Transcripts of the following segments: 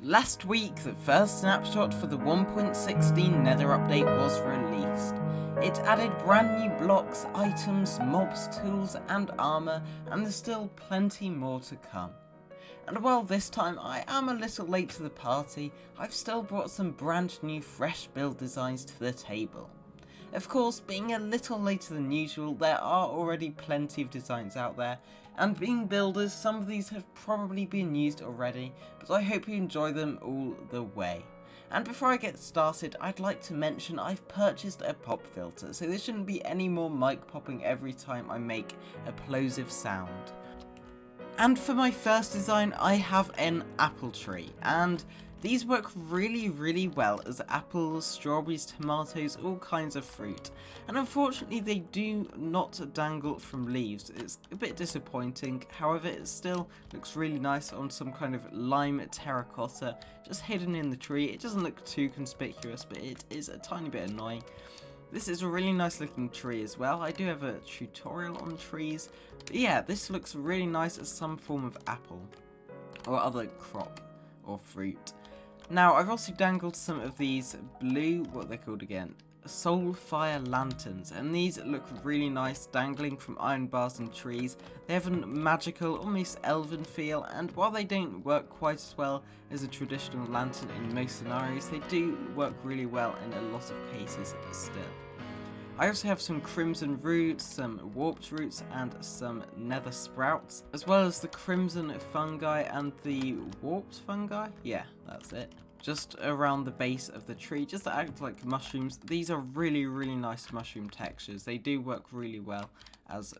Last week, the first snapshot for the 1.16 Nether update was released. It added brand new blocks, items, mobs, tools and armor, and there's still plenty more to come. And while this time I am a little late to the party, I've still brought some brand new fresh build designs to the table. Of course, being a little later than usual, there are already plenty of designs out there, and being builders, some of these have probably been used already, but I hope you enjoy them all the way. And before I get started, I'd like to mention I've purchased a pop filter, so there shouldn't be any more mic popping every time I make a plosive sound. And for my first design, I have an apple tree, and these work really well as apples, strawberries, tomatoes, all kinds of fruit. And unfortunately they do not dangle from leaves. It's a bit disappointing, however it still looks really nice on some kind of lime terracotta just hidden in the tree. It doesn't look too conspicuous, but it is a tiny bit annoying. This is a really nice looking tree as well. I do have a tutorial on trees, but yeah, this looks really nice as some form of apple or other crop or fruit. Now, I've also dangled some of these blue, what are they called again? Soul Fire Lanterns, and these look really nice dangling from iron bars and trees. They have a magical, almost elven feel, and while they don't work quite as well as a traditional lantern in most scenarios, they do work really well in a lot of cases still. I also have some crimson roots, some warped roots, and some nether sprouts, as well as the crimson fungi and the warped fungi. Yeah, that's it. Just around the base of the tree, just to act like mushrooms. These are really nice mushroom textures. They do work really well as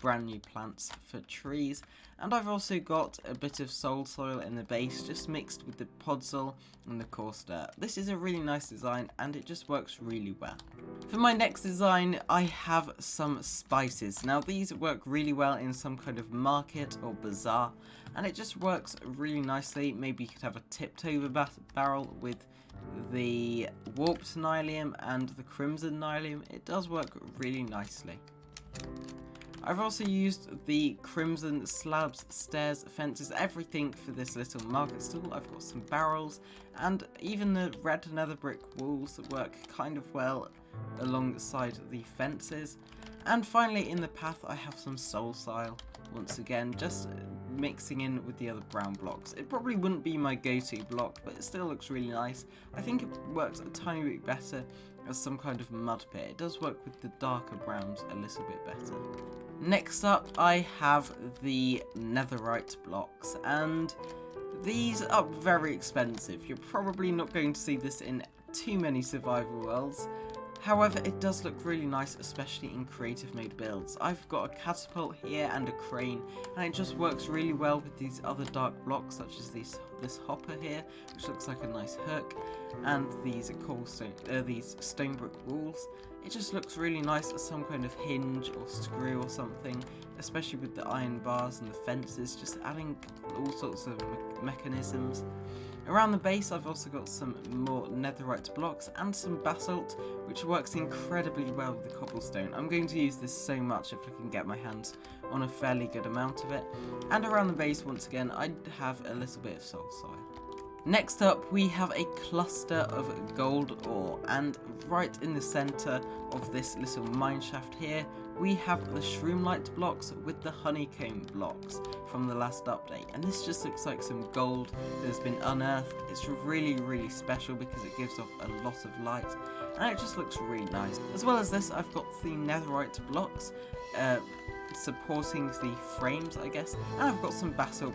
brand new plants for trees. And I've also got a bit of soul soil in the base, just mixed with the podzol and the coarse dirt. This is a really nice design, and it just works really well. For my next design, I have some spices. Now these work really well in some kind of market or bazaar, and it just works really nicely. Maybe you could have a tipped over barrel with the warped nylium and the crimson nylium. It does work really nicely. I've also used the crimson slabs, stairs, fences, everything for this little market stall. I've got some barrels, and even the red nether brick walls that work kind of well alongside the fences. And finally in the path I have some soul soil, once again just mixing in with the other brown blocks. It probably wouldn't be my go-to block, but it still looks really nice. I think it works a tiny bit better as some kind of mud pit. It does work with the darker browns a little bit better. Next up I have the netherite blocks, and these are very expensive. You're probably not going to see this in too many survival worlds. However, it does look really nice, especially in creative mode builds. I've got a catapult here and a crane, and it just works really well with these other dark blocks, such as this hopper here, which looks like a nice hook, and these these stone brick walls. It just looks really nice as some kind of hinge or screw or something, especially with the iron bars and the fences, just adding all sorts of mechanisms. Around the base I've also got some more netherite blocks and some basalt, which works incredibly well with the cobblestone. I'm going to use this so much if I can get my hands on a fairly good amount of it. And around the base, once again, I have a little bit of soul soil. Next up we have a cluster of gold ore, and right in the centre of this little mineshaft here we have the shroomlight blocks with the honeycomb blocks from the last update, and this just looks like some gold that has been unearthed. It's really special because it gives off a lot of light, and it just looks really nice. As well as this, I've got the netherite blocks supporting the frames, I guess, and I've got some basalt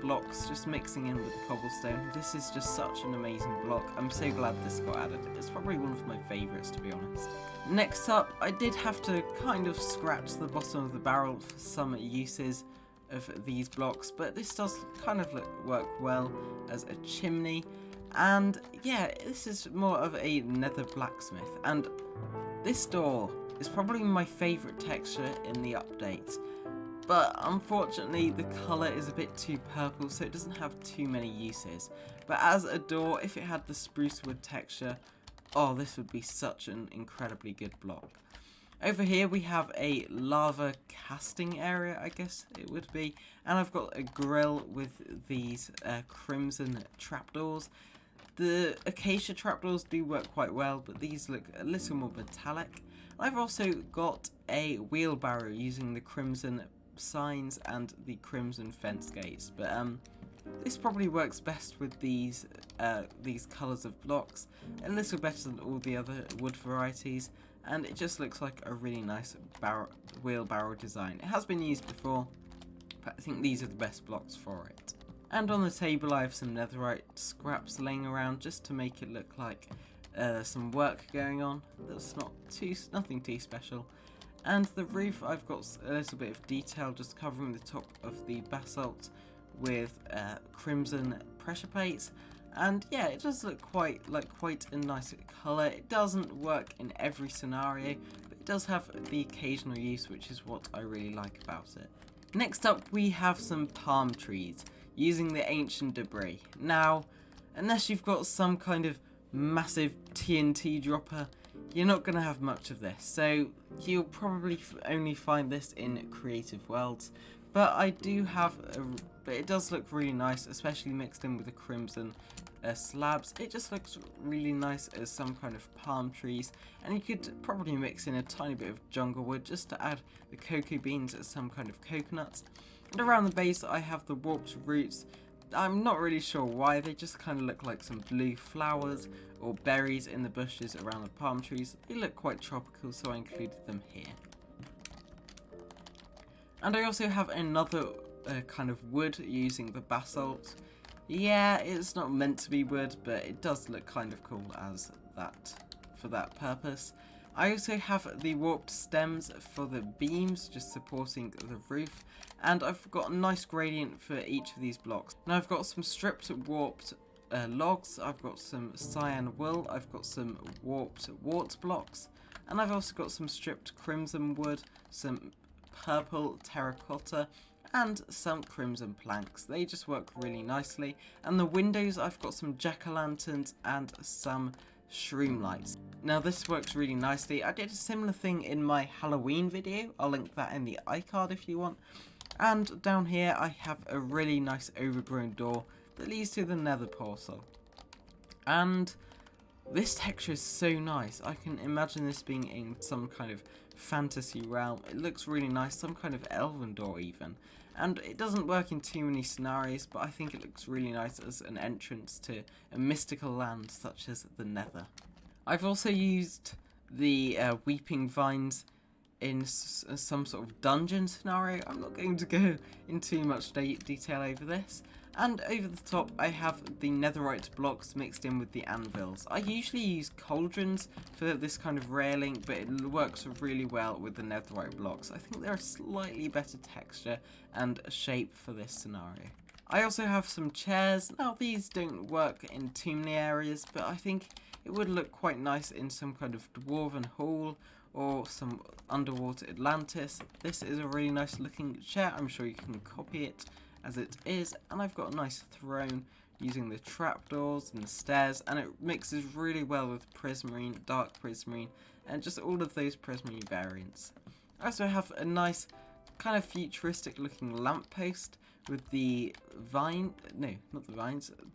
blocks just mixing in with the cobblestone. This is just such an amazing block. I'm so glad this got added. It's probably one of my favourites, to be honest. Next up, I did have to kind of scratch the bottom of the barrel for some uses of these blocks, but this does kind of work well as a chimney. And yeah, this is more of a nether blacksmith, and this door is probably my favourite texture in the update. But unfortunately the colour is a bit too purple, so it doesn't have too many uses. But as a door, if it had the spruce wood texture, oh, this would be such an incredibly good block. Over here we have a lava casting area, I guess it would be, and I've got a grill with these crimson trapdoors. The acacia trapdoors do work quite well, but these look a little more metallic. I've also got a wheelbarrow using the crimson signs and the crimson fence gates, but this probably works best with these colours of blocks, a little better than all the other wood varieties, and it just looks like a really nice wheelbarrow design. It has been used before, but I think these are the best blocks for it. And on the table I have some netherite scraps laying around just to make it look like some work going on. That's nothing too special. And the roof, I've got a little bit of detail just covering the top of the basalt with crimson pressure plates. And yeah, it does look quite a nice colour. It doesn't work in every scenario, but it does have the occasional use, which is what I really like about it. Next up we have some palm trees using the ancient debris. Now, unless you've got some kind of massive TNT dropper, you're not going to have much of this, so you'll probably only find this in creative worlds. But but it does look really nice, especially mixed in with the crimson slabs. It just looks really nice as some kind of palm trees, and you could probably mix in a tiny bit of jungle wood just to add the cocoa beans as some kind of coconuts. And around the base I have the warped roots. I'm not really sure why, they just kind of look like some blue flowers or berries in the bushes around the palm trees. They look quite tropical, so I included them here. And I also have another kind of wood using the basalt. Yeah, it's not meant to be wood, but it does look kind of cool as that for that purpose. I also have the warped stems for the beams just supporting the roof, and I've got a nice gradient for each of these blocks. Now I've got some stripped warped logs, I've got some cyan wool, I've got some warped wart blocks, and I've also got some stripped crimson wood, some purple terracotta, and some crimson planks. They just work really nicely. And the windows, I've got some jack-o'-lanterns and some shroom lights. Now this works really nicely. I did a similar thing in my Halloween video. I'll link that in the iCard if you want. And down here I have a really nice overgrown door that leads to the Nether portal. And this texture is so nice. I can imagine this being in some kind of fantasy realm. It looks really nice, some kind of elven door even. And it doesn't work in too many scenarios, but I think it looks really nice as an entrance to a mystical land such as the Nether. I've also used the weeping vines in some sort of dungeon scenario. I'm not going to go into too much detail over this. And over the top I have the netherite blocks mixed in with the anvils. I usually use cauldrons for this kind of railing, but it works really well with the netherite blocks. I think they're a slightly better texture and shape for this scenario. I also have some chairs. Now these don't work in too many areas, but I think it would look quite nice in some kind of dwarven hall or some underwater Atlantis. This is a really nice looking chair. I'm sure you can copy it as it is, and I've got a nice throne using the trapdoors and the stairs, and it mixes really well with prismarine, dark prismarine, and just all of those prismarine variants. I also have a nice kind of futuristic looking lamppost with the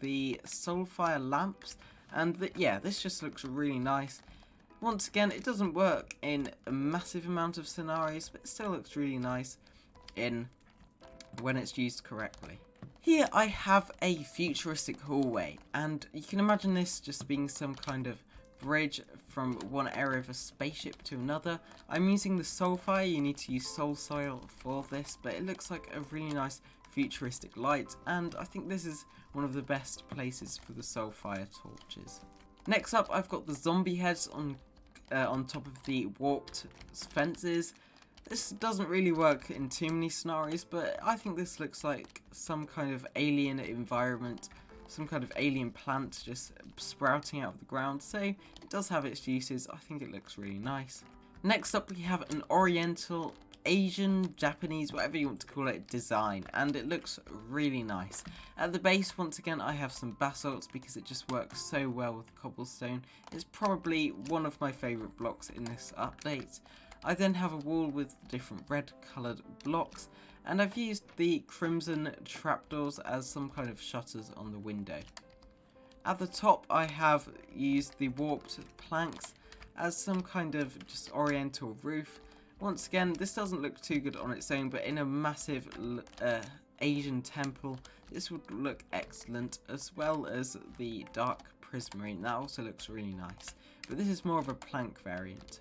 the soulfire lamps, and yeah, this just looks really nice. Once again, it doesn't work in a massive amount of scenarios, but it still looks really nice when it's used correctly. Here I have a futuristic hallway, and you can imagine this just being some kind of bridge from one area of a spaceship to another. I'm using the soulfire. You need to use soul soil for this, but it looks like a really nice futuristic light, and I think this is one of the best places for the soulfire torches. Next up I've got the zombie heads on top of the warped fences. This doesn't really work in too many scenarios, but I think this looks like some kind of alien environment, some kind of alien plant just sprouting out of the ground, so it does have its uses. I think it looks really nice. Next up we have an Oriental, Asian, Japanese, whatever you want to call it, design, and it looks really nice. At the base, once again, I have some basalts because it just works so well with cobblestone. It's probably one of my favourite blocks in this update. I then have a wall with different red coloured blocks, and I've used the crimson trapdoors as some kind of shutters on the window. At the top I have used the warped planks as some kind of just oriental roof. Once again, this doesn't look too good on its own, but in a massive Asian temple this would look excellent, as well as the dark prismarine. That also looks really nice, but this is more of a plank variant.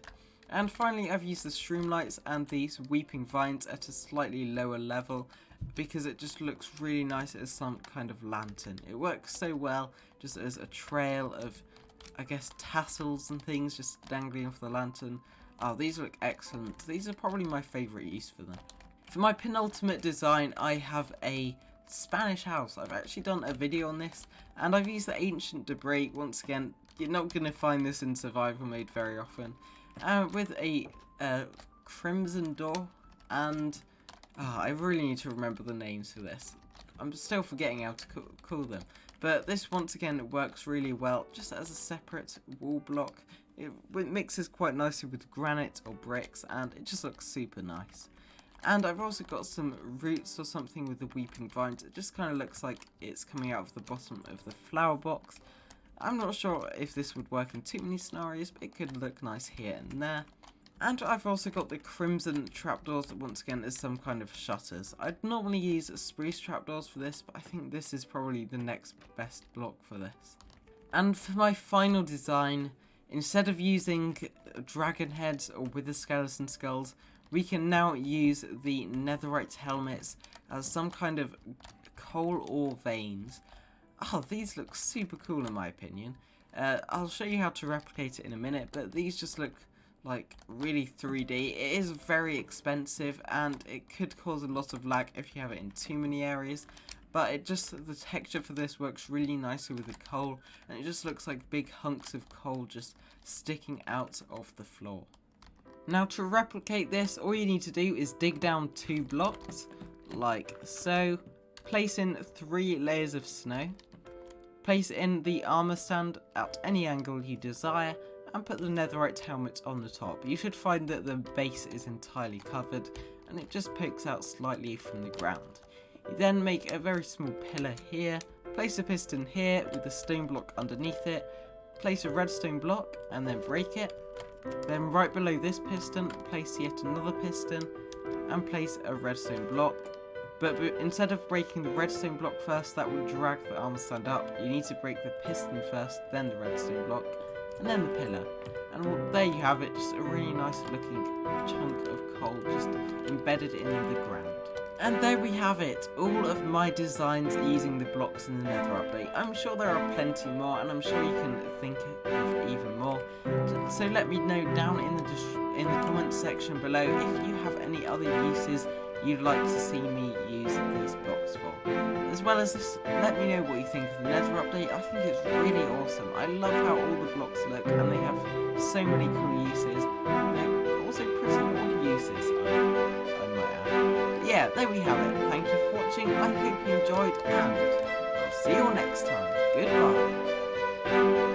And finally, I've used the streamlights and these weeping vines at a slightly lower level because it just looks really nice as some kind of lantern. It works so well just as a trail of, I guess, tassels and things just dangling off the lantern. Oh, these look excellent. These are probably my favourite use for them. For my penultimate design, I have a Spanish house. I've actually done a video on this, and I've used the ancient debris. Once again, you're not going to find this in survival mode very often. With a crimson door, and I really need to remember the names for this. I'm still forgetting how to call them. But this once again works really well just as a separate wall block. It mixes quite nicely with granite or bricks, and it just looks super nice. And I've also got some roots or something with the weeping vines. It just kind of looks like it's coming out of the bottom of the flower box. I'm not sure if this would work in too many scenarios, but it could look nice here and there. And I've also got the crimson trapdoors once again as some kind of shutters. I'd normally use spruce trapdoors for this, but I think this is probably the next best block for this. And for my final design, instead of using dragon heads or wither skeleton skulls, we can now use the netherite helmets as some kind of coal ore veins. Oh, these look super cool in my opinion. I'll show you how to replicate it in a minute, but these just look like really 3D. It is very expensive and it could cause a lot of lag if you have it in too many areas, but the texture for this works really nicely with the coal, and it just looks like big hunks of coal just sticking out of the floor. Now to replicate this, all you need to do is dig down 2 blocks, like so, place in 3 layers of snow, place in the armor stand at any angle you desire, and put the netherite helmet on the top. You should find that the base is entirely covered and it just pokes out slightly from the ground. You then make a very small pillar here, place a piston here with a stone block underneath it, place a redstone block and then break it. Then right below this piston, place yet another piston and place a redstone block. But instead of breaking the redstone block first, that will drag the armor stand up. You need to break the piston first, then the redstone block, and then the pillar. And there you have it, just a really nice looking chunk of coal just embedded in the ground. And there we have it, all of my designs using the blocks in the Nether update. I'm sure there are plenty more, and I'm sure you can think of even more. So let me know down in the comments section below if you have any other uses you'd like to see me use these blocks for. As well as this, let me know what you think of the Nether update. I think it's really awesome. I love how all the blocks look, and they have so many cool uses. They're also pretty odd uses, I might add. But yeah, there we have it. Thank you for watching. I hope you enjoyed, and I'll see you all next time. Goodbye.